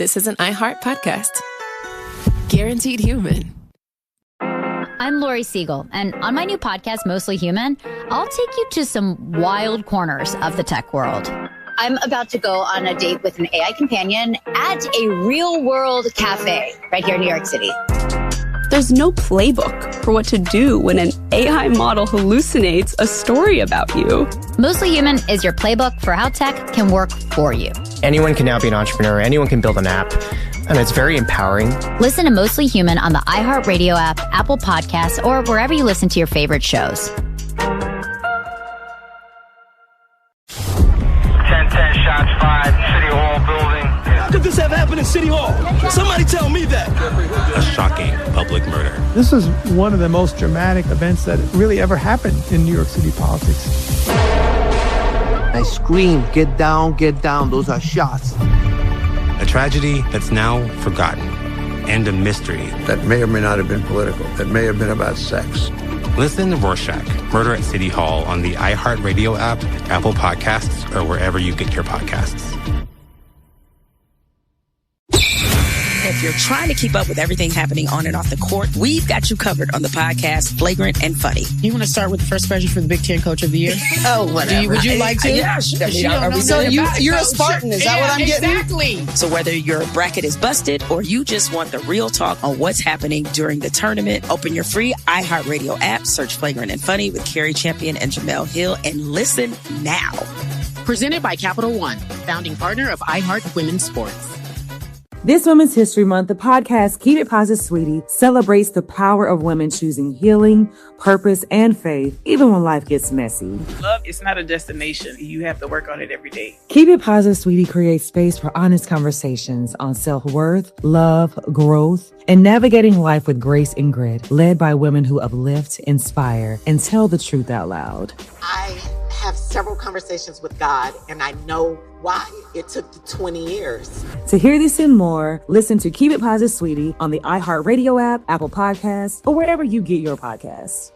this is an iHeart podcast. Guaranteed human. I'm Lori Siegel, and on my new podcast, Mostly Human, I'll take you to some wild corners of the tech world. I'm about to go on a date with an AI companion at a real-world cafe right here in New York City. There's no playbook for what to do when an AI model hallucinates a story about you. Mostly Human is your playbook for how tech can work for you. Anyone can now be an entrepreneur. Anyone can build an app. And it's very empowering. Listen to Mostly Human on the iHeartRadio app, Apple Podcasts, or wherever you listen to your favorite shows. 10-10 shots fired, City Hall building. How could this have happened in City Hall? Somebody tell me that. A shocking public murder. This is one of the most dramatic events that really ever happened in New York City politics. I scream, get down, those are shots. A tragedy that's now forgotten, and a mystery that may or may not have been political, that may have been about sex. Listen to Rorschach, Murder at City Hall on the iHeartRadio app, Apple Podcasts, or wherever you get your podcasts. If you're trying to keep up with everything happening on and off the court, we've got you covered on the podcast Flagrant and Funny. You want to start with the first question for the Big Ten Coach of the Year? Oh, whatever. Would you like to? Yeah, so you're a Spartan. Is that what I'm getting? Exactly. So whether your bracket is busted or you just want the real talk on what's happening during the tournament, open your free iHeartRadio app, search Flagrant and Funny with Carrie Champion and Jamel Hill, and listen now. Presented by Capital One, founding partner of iHeart Women's Sports. This Women's History Month, the podcast Keep It Positive, Sweetie celebrates the power of women choosing healing, purpose, and faith, even when life gets messy. Love is not a destination. You have to work on it every day. Keep It Positive, Sweetie creates space for honest conversations on self-worth, love, growth, and navigating life with grace and grit, led by women who uplift, inspire, and tell the truth out loud. I have several conversations with God, and I know why it took 20 years. To hear this and more, listen to Keep It Positive, Sweetie on the iHeartRadio app, Apple Podcasts, or wherever you get your podcasts.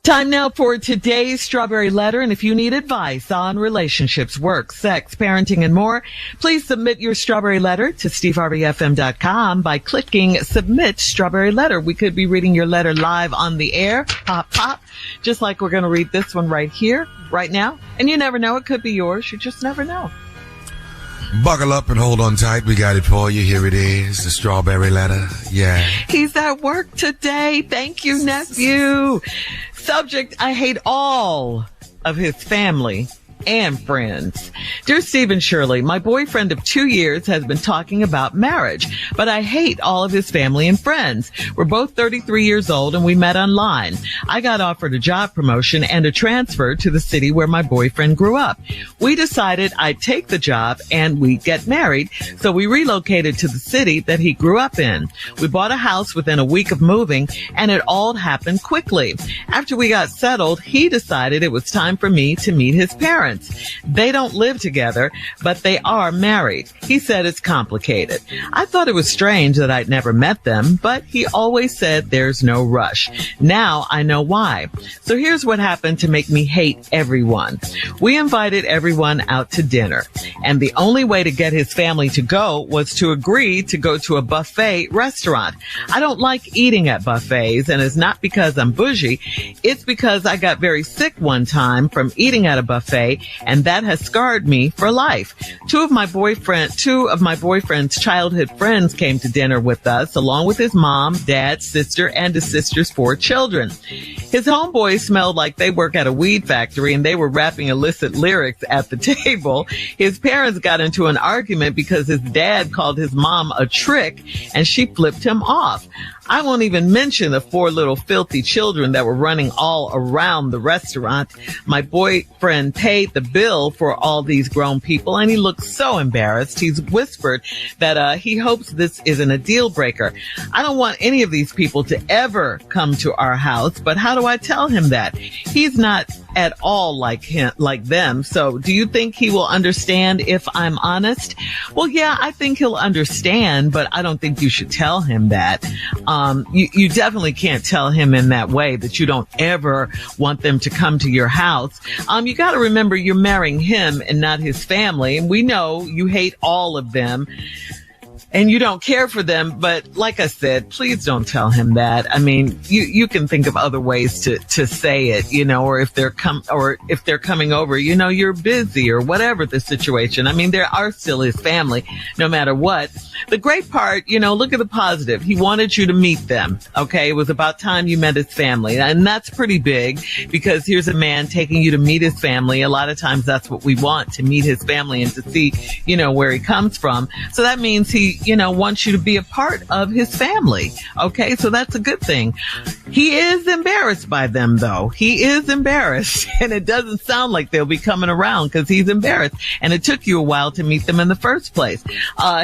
Time now for today's Strawberry Letter, and if you need advice on relationships, work, sex, parenting, and more, please submit your Strawberry Letter to steveharveyfm.com by clicking Submit Strawberry Letter. We could be reading your letter live on the air, pop, pop, just like we're going to read this one right here, right now. And you never know, it could be yours. You just never know. Buckle up and hold on tight. We got it for you. Here it is, the Strawberry Letter. Yeah. He's at work today. Thank you, nephew. Subject, I hate all of his family and friends. Dear Steve and Shirley, my boyfriend of 2 years has been talking about marriage, but I hate all of his family and friends. We're both 33 years old and we met online. I got offered a job promotion and a transfer to the city where my boyfriend grew up. We decided I'd take the job and we'd get married, so we relocated to the city that he grew up in. We bought a house within a week of moving, and it all happened quickly. After we got settled, he decided it was time for me to meet his parents. They don't live together, but they are married. He said it's complicated. I thought it was strange that I'd never met them, but he always said there's no rush. Now I know why. So here's what happened to make me hate everyone. We invited everyone out to dinner, and the only way to get his family to go was to agree to go to a buffet restaurant. I don't like eating at buffets, and it's not because I'm bougie. It's because I got very sick one time from eating at a buffet, and that has scarred me for life. Two of my boyfriend's childhood friends came to dinner with us, along with his mom, dad, sister, and his sister's 4 children. His homeboys smelled like they work at a weed factory, and they were rapping illicit lyrics at the table. His parents got into an argument because his dad called his mom a trick, and she flipped him off. I won't even mention the 4 little filthy children that were running all around the restaurant. My boyfriend paid the bill for all these grown people, and he looked so embarrassed. He's whispered that he hopes this isn't a deal breaker. I don't want any of these people to ever come to our house, but how do I tell him that? He's not at all like them. So do you think he will understand if I'm honest? Well, yeah, I think he'll understand, but I don't think you should tell him that. You definitely can't tell him in that way that you don't ever want them to come to your house. You got to remember you're marrying him and not his family. And we know you hate all of them. and you don't care for them. But like I said, please don't tell him that. I mean, you can think of other ways to say it, you know, or if they're coming over, you know, you're busy or whatever the situation. I mean, they are still his family, no matter what. The great part, you know, look at the positive. He wanted you to meet them. Okay. It was about time you met his family. And that's pretty big, because here's a man taking you to meet his family. A lot of times that's what we want, to meet his family and to see, you know, where he comes from. So that means he, you know, wants you to be a part of his family. Okay. So that's a good thing. He is embarrassed by them, though. He is embarrassed, and it doesn't sound like they'll be coming around because he's embarrassed. And it took you a while to meet them in the first place.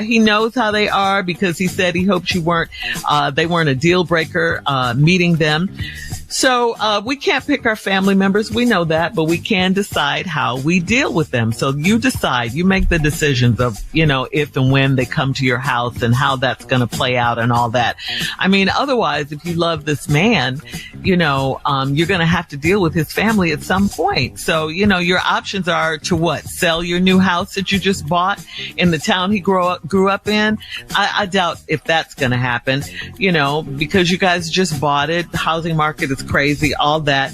He knows how they are, because he said he hoped they weren't a deal breaker, meeting them. So, we can't pick our family members. We know that, but we can decide how we deal with them. So you decide, you make the decisions of, you know, if and when they come to your house and how that's going to play out and all that. I mean, otherwise, if you love this man, you know, you're going to have to deal with his family at some point. So, you know, your options are to what? Sell your new house that you just bought in the town he grew up in? I doubt if that's going to happen, you know, because you guys just bought it. The housing market is crazy, all that.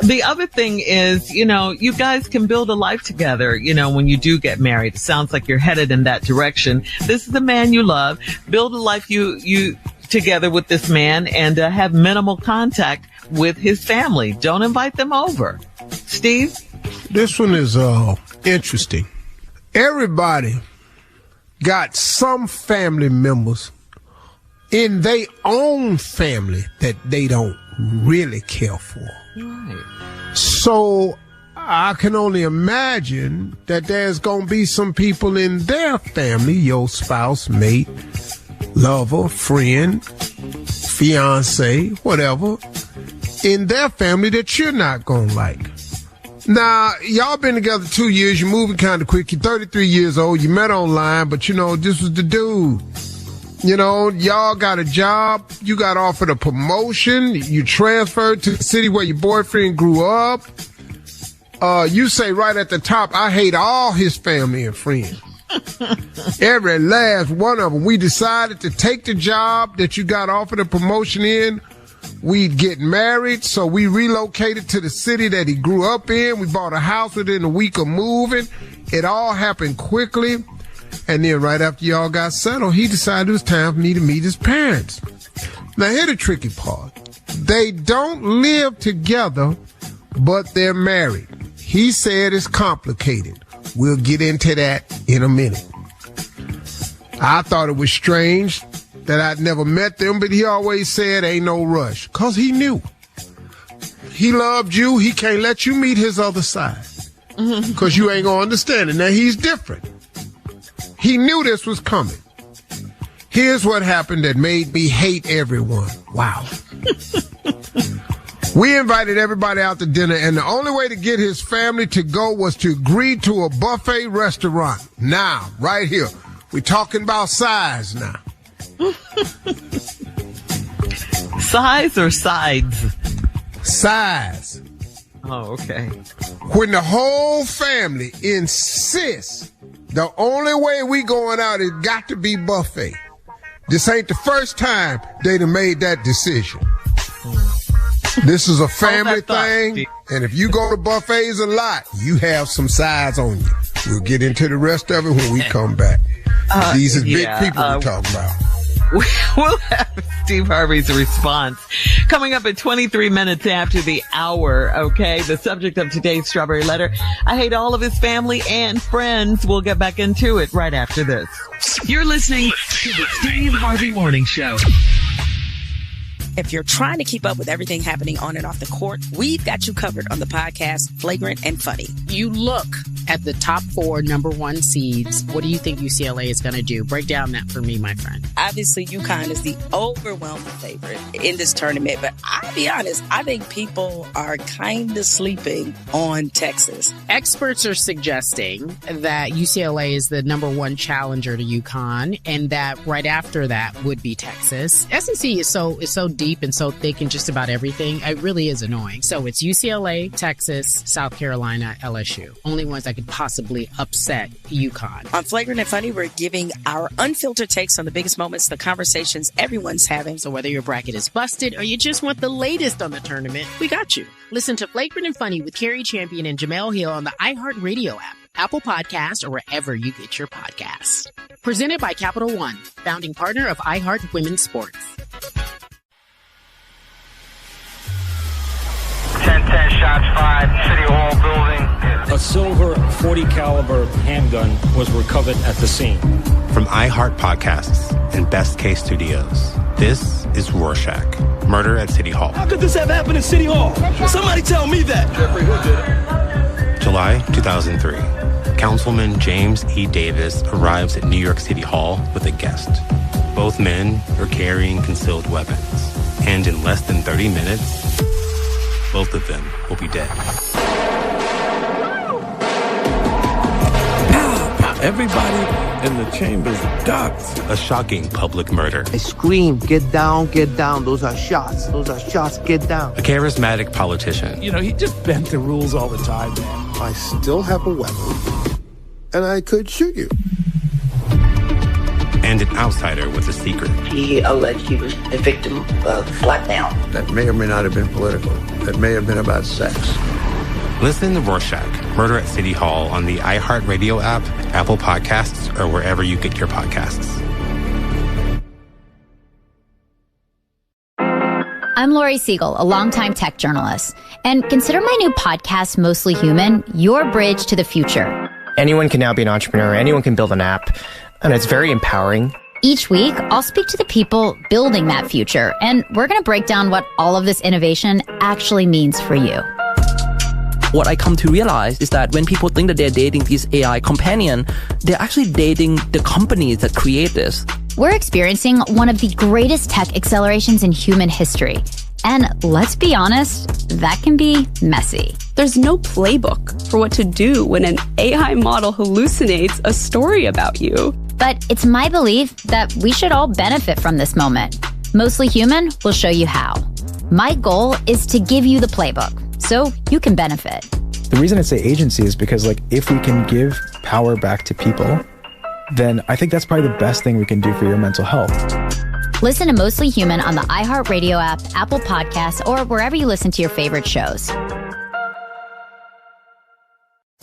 The other thing is, you know, you guys can build a life together, you know, when you do get married. It sounds like you're headed in that direction. This is the man you love. Build a life you together with this man, and have minimal contact with his family. Don't invite them over. Steve? This one is interesting. Everybody got some family members in their own family that they don't really care for. Right. So I can only imagine that there's going to be some people in their family, your spouse, mate, lover, friend, fiance, whatever, in their family that you're not going to like. Now, y'all been together 2 years, you're moving kind of quick, you're 33 years old, you met online, but you know, this was the dude. You know, y'all got a job, you got offered a promotion, you transferred to the city where your boyfriend grew up. You say right at the top, I hate all his family and friends. Every last one of them. We decided to take the job that you got offered a promotion in. We'd get married, so we relocated to the city that he grew up in. We bought a house within a week of moving. It all happened quickly. And then right after y'all got settled, he decided it was time for me to meet his parents. Now, here's the tricky part. They don't live together, but they're married. He said it's complicated. We'll get into that in a minute. I thought it was strange that I'd never met them, but he always said ain't no rush, because he knew. He loved you. He can't let you meet his other side, because you ain't going to understand it. Now, he's different. He knew this was coming. Here's what happened that made me hate everyone. Wow. We invited everybody out to dinner, and the only way to get his family to go was to agree to a buffet restaurant. Now, right here. We're talking about size now. Size or sides? Size. Oh, okay. When the whole family insists the only way we going out is got to be buffet. This ain't the first time they done made that decision. This is a family thing, and if you go to buffets a lot, you have some sides on you. We'll get into the rest of it when we come back. These are big people we're talking about. We'll have Steve Harvey's response coming up at 23 minutes after the hour, okay? The subject of today's Strawberry Letter, I hate all of his family and friends. We'll get back into it right after this. You're listening to the Steve Harvey Morning Show. If you're trying to keep up with everything happening on and off the court, we've got you covered on the podcast Flagrant and Funny. You look at the top 4 number 1 seeds. What do you think UCLA is going to do? Break down that for me, my friend. Obviously, UConn is the overwhelming favorite in this tournament, but I'll be honest, I think people are kind of sleeping on Texas. Experts are suggesting that UCLA is the number 1 challenger to UConn, and that right after that would be Texas. SEC is so deep and so thick in just about everything. It really is annoying. So it's UCLA, Texas, South Carolina, LSU. Only ones that can could possibly upset UConn. On Flagrant and Funny, we're giving our unfiltered takes on the biggest moments, the conversations everyone's having. So whether your bracket is busted or you just want the latest on the tournament, we got you. Listen to Flagrant and Funny with Carrie Champion and Jamel Hill on the iHeartRadio app, Apple Podcasts, or wherever you get your podcasts. Presented by Capital One, founding partner of iHeart Women's Sports. 10-10 shots fired, City Hall building. A silver .40 caliber handgun was recovered at the scene. From iHeart Podcasts and Best Case Studios, this is Rorschach, Murder at City Hall. How could this have happened in City Hall? Somebody tell me that. Jeffrey, who did it? July 2003. Councilman James E. Davis arrives at New York City Hall with a guest. Both men are carrying concealed weapons, and in less than 30 minutes, both of them will be dead. Everybody in the chambers ducked. A shocking public murder. I scream, get down, get down. Those are shots. Those are shots, get down. A charismatic politician. You know, he just bent the rules all the time, man. I still have a weapon, and I could shoot you. And an outsider with a secret. He alleged he was a victim of blackmail. That may or may not have been political. That may have been about sex. Listen to Rorschach, Murder at City Hall on the iHeartRadio app, Apple Podcasts, or wherever you get your podcasts. I'm Lori Siegel, a longtime tech journalist. And consider my new podcast, Mostly Human, your bridge to the future. Anyone can now be an entrepreneur. Anyone can build an app. And it's very empowering. Each week, I'll speak to the people building that future. And we're going to break down what all of this innovation actually means for you. What I come to realize is that when people think that they're dating these AI companion, they're actually dating the companies that create this. We're experiencing one of the greatest tech accelerations in human history. And let's be honest, that can be messy. There's no playbook for what to do when an AI model hallucinates a story about you. But it's my belief that we should all benefit from this moment. Mostly Human will show you how. My goal is to give you the playbook so you can benefit. The reason I say agency is because, like, if we can give power back to people, then I think that's probably the best thing we can do for your mental health. Listen to Mostly Human on the iHeartRadio app, Apple Podcasts, or wherever you listen to your favorite shows.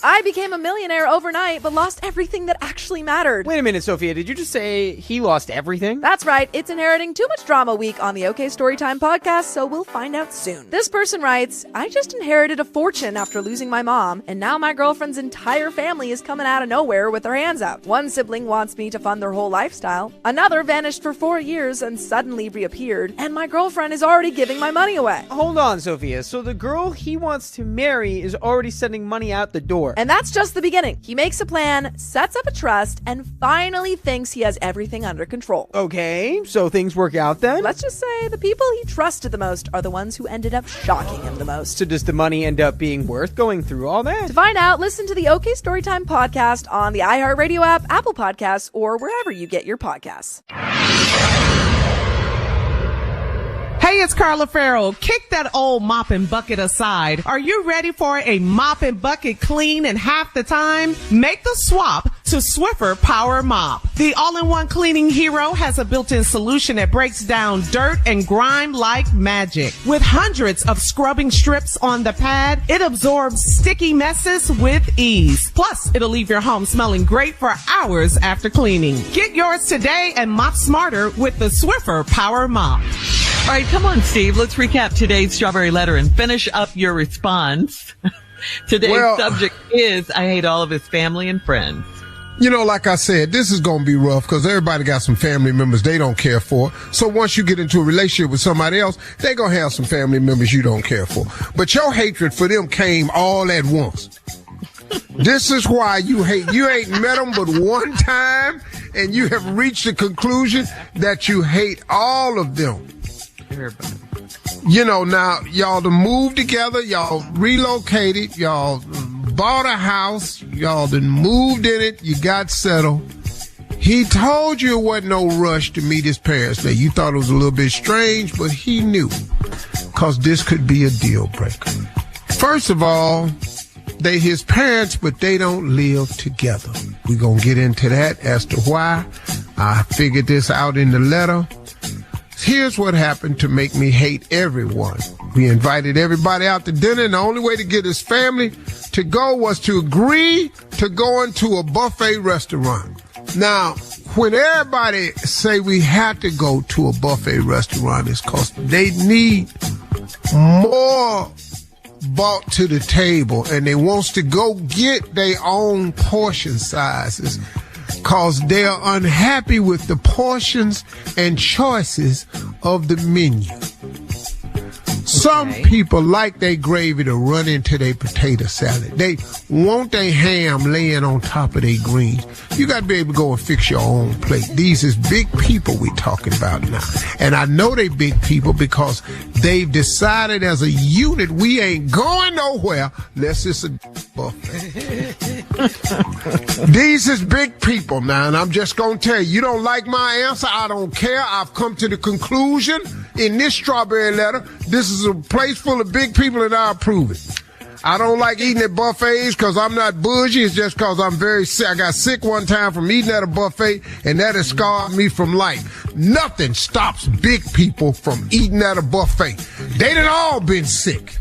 I became a millionaire overnight, but lost everything that actually mattered. Wait a minute, Sophia. Did you just say he lost everything? That's right. It's Inheriting Too Much Drama Week on the OK Storytime podcast, so we'll find out soon. This person writes, I just inherited a fortune after losing my mom, and now my girlfriend's entire family is coming out of nowhere with their hands out. One sibling wants me to fund their whole lifestyle. Another vanished for 4 years and suddenly reappeared, and my girlfriend is already giving my money away. Hold on, Sophia. So the girl he wants to marry is already sending money out the door. And that's just the beginning. He makes a plan, sets up a trust, and finally thinks he has everything under control. Okay, so things work out then? Let's just say the people he trusted the most are the ones who ended up shocking him the most. So does the money end up being worth going through all that? To find out, listen to the OK Storytime podcast on the iHeartRadio app, Apple Podcasts, or wherever you get your podcasts. Hey, it's Carla Farrell. Kick that old mop and bucket aside. Are you ready for a mop and bucket clean in half the time? Make the swap to Swiffer Power Mop. The all-in-one cleaning hero has a built-in solution that breaks down dirt and grime like magic. With hundreds of scrubbing strips on the pad, it absorbs sticky messes with ease. Plus, it'll leave your home smelling great for hours after cleaning. Get yours today and mop smarter with the Swiffer Power Mop. All right, come on, Steve. Let's recap today's Strawberry Letter and finish up your response. Today's subject is, I hate all of his family and friends. You know, like I said, this is going to be rough because everybody got some family members they don't care for. So once you get into a relationship with somebody else, they're going to have some family members you don't care for. But your hatred for them came all at once. This is why you hate. You ain't met them but one time, and you have reached the conclusion that you hate all of them. You know, now y'all done moved together, y'all relocated, y'all bought a house, y'all done moved in it, you got settled. He told you it wasn't no rush to meet his parents. Now, you thought it was a little bit strange, but he knew, because this could be a deal breaker. First of all, They his parents, but they don't live together. We're going to get into that as to why. I figured this out in the letter. Here's what happened to make me hate everyone. We invited everybody out to dinner, and the only way to get his family to go was to agree to go into a buffet restaurant. Now, when everybody say we have to go to a buffet restaurant, it's because they need more brought to the table, and they wants to go get their own portion sizes because they're unhappy with the portions and choices of the menu. Some people like their gravy to run into their potato salad. They want their ham laying on top of their greens. You got to be able to go and fix your own plate. These is big people we talking about now. And I know they big people because they've decided as a unit we ain't going nowhere unless it's a buffet. These is big people now, and I'm just going to tell you, you don't like my answer, I don't care. I've come to the conclusion in this strawberry letter, this is a place full of big people and I approve it. I don't like eating at buffets because I'm not bougie. It's just because I'm very sick. I got sick one time from eating at a buffet, and that has scarred me from life. Nothing stops big people from eating at a buffet. They done all been sick.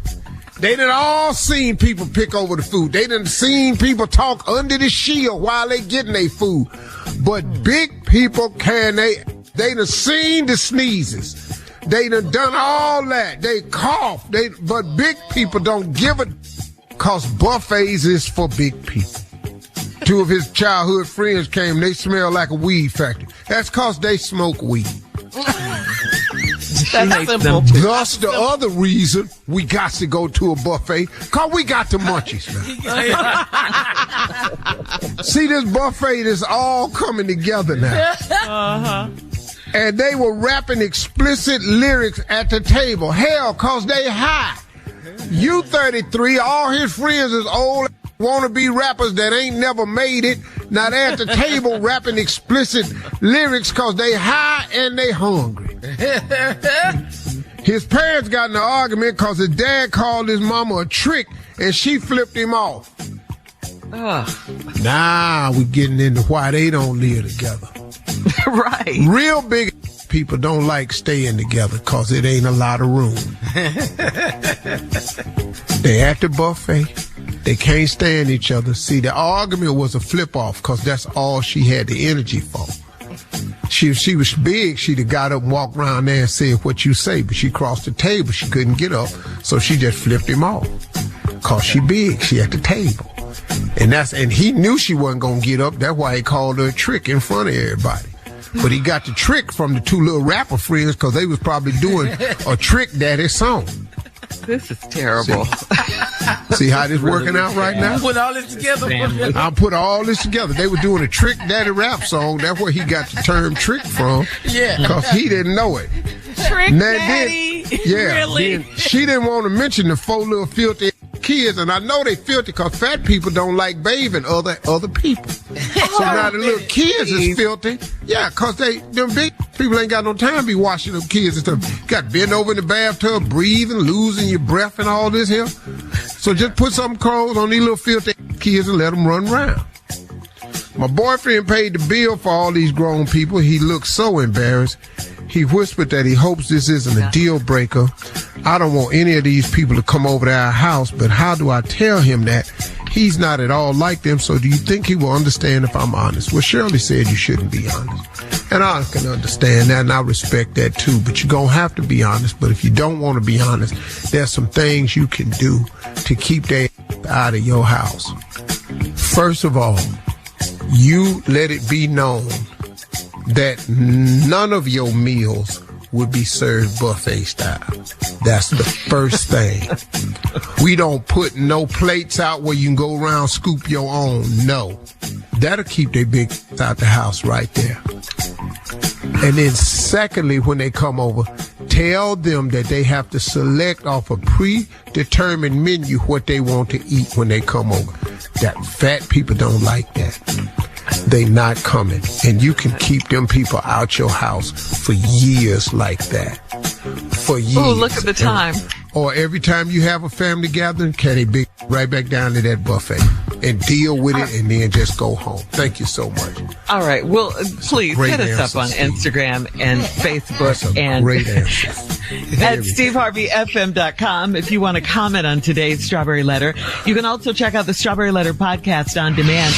They done all seen people pick over the food. They done seen people talk under the shield while they getting their food. But big people they done seen the sneezes. They done all that. They cough. But big people don't give a because buffets is for big people. Two of his childhood friends came. They smell like a weed factory. That's because they smoke weed. That's simple. Thus, the other reason we got to go to a buffet, because we got the munchies now. See, this buffet is all coming together now. Uh-huh. And they were rapping explicit lyrics at the table. Hell, because they high. You 33, all his friends is old wannabe rappers that ain't never made it. Now they're at the table rapping explicit lyrics because they high and they hungry. His parents got in an argument because his dad called his mama a trick and she flipped him off. Now we getting into why they don't live together. Right. Real big people don't like staying together because it ain't a lot of room. They at the buffet. They can't stand each other. See, the argument was a flip-off because that's all she had the energy for. If she was big, she'd have got up and walked around there and said what you say, but she crossed the table. She couldn't get up, so she just flipped him off because she big. She at the table. And he knew she wasn't going to get up. That's why he called her a trick in front of everybody. But he got the trick from the two little rapper friends because they was probably doing a Trick Daddy song. This is terrible. See how this working out right now? Put all this together. I put all this together. They were doing a Trick Daddy rap song. That's where he got the term trick from. Yeah. Because he didn't know it. Trick Daddy? Really? Then she didn't want to mention the four little filthy kids, and I know they filthy because fat people don't like bathing other people. So now the little kids is filthy. Yeah, because them big people ain't got no time to be washing them kids and stuff. Got to bend over in the bathtub, breathing, losing your breath and all this here. So just put some clothes on these little filthy kids and let them run around. My boyfriend paid the bill for all these grown people. He looked so embarrassed. He whispered that he hopes this isn't a deal breaker. I don't want any of these people to come over to our house, but how do I tell him that? He's not at all like them, so do you think he will understand if I'm honest? Well, Shirley said you shouldn't be honest. And I can understand that, and I respect that too, but you're going to have to be honest. But if you don't want to be honest, there's some things you can do to keep that out of your house. First of all, you let it be known that none of your meals would be served buffet style. That's the first thing. We don't put no plates out where you can go around scoop your own. No. That'll keep their big out the house right there. And then secondly, when they come over, tell them that they have to select off a predetermined menu what they want to eat when they come over. That fat people don't like that. They not coming. And you can keep them people out your house for years like that. For years. Oh, look at the time. Or every time you have a family gathering, carry big right back down to that buffet and deal with it and then just go home. Thank you so much. All right. Well, please hit us up on Instagram and Facebook and at SteveHarveyFM.com if you want to comment on today's Strawberry Letter. You can also check out the Strawberry Letter podcast on demand.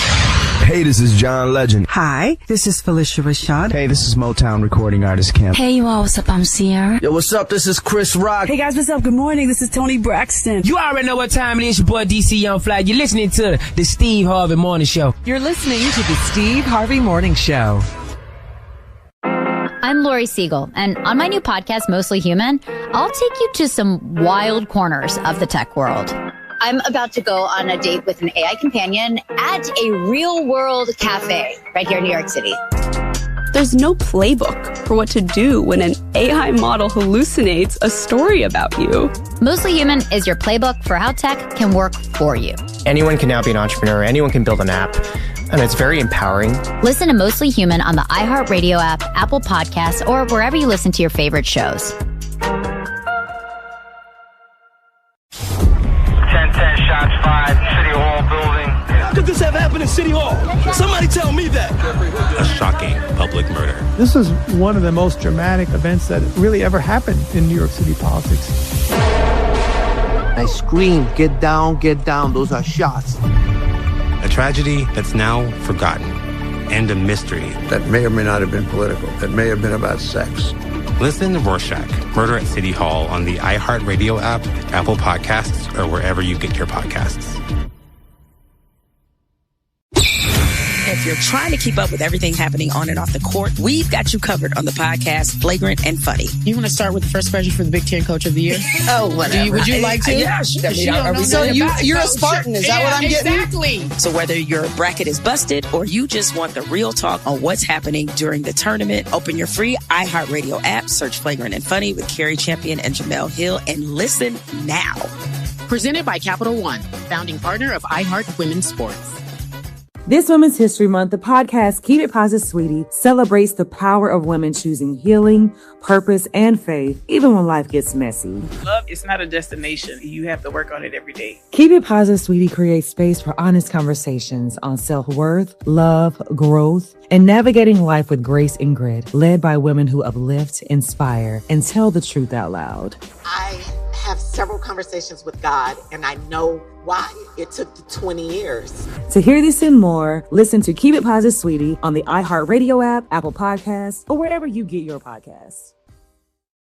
Hey, this is John Legend. Hi, this is Felicia Rashad. Hey, this is Motown recording artist Camp. Hey, you all, what's up? I'm Sierra. Yo, what's up? This is Chris Rock. Hey, guys, what's up? Good morning. This is Tony Braxton. You already know what time it is. Your boy DC Young Fly. You're listening to the Steve Harvey Morning Show. You're listening to the Steve Harvey Morning Show. I'm Lori Siegel, and on my new podcast, Mostly Human, I'll take you to some wild corners of the tech world. I'm about to go on a date with an AI companion at a real-world cafe right here in New York City. There's no playbook for what to do when an AI model hallucinates a story about you. Mostly Human is your playbook for how tech can work for you. Anyone can now be an entrepreneur. Anyone can build an app. And it's very empowering. Listen to Mostly Human on the iHeartRadio app, Apple Podcasts, or wherever you listen to your favorite shows. 10-10 shots fired, City Hall building. How could this ever happen in City Hall? Somebody tell me that. A shocking public murder. This is one of the most dramatic events that really ever happened in New York City politics. I scream, get down, those are shots. A tragedy that's now forgotten, and a mystery that may or may not have been political, that may have been about sex. Listen to Rorschach, Murder at City Hall on the iHeartRadio app, Apple Podcasts, or wherever you get your podcasts. If you're trying to keep up with everything happening on and off the court, we've got you covered on the podcast Flagrant and Funny. You want to start with the first question for the Big Ten Coach of the Year? Oh, whatever. Would you like to? Yeah, So you're a Spartan. Is that what I'm getting? Exactly. So whether your bracket is busted or you just want the real talk on what's happening during the tournament, open your free iHeartRadio app, search Flagrant and Funny with Carrie Champion and Jamel Hill, and listen now. Presented by Capital One, founding partner of iHeart Women's Sports. This Women's History Month, the podcast Keep It Positive, Sweetie celebrates the power of women choosing healing, purpose, and faith, even when life gets messy. Love is not a destination. You have to work on it every day. Keep It Positive, Sweetie creates space for honest conversations on self-worth, love, growth, and navigating life with grace and grit, led by women who uplift, inspire, and tell the truth out loud. I have several conversations with God, and I know why it took 20 years. To hear this and more, listen to Keep It Positive, Sweetie on the iHeartRadio app, Apple Podcasts, or wherever you get your podcasts.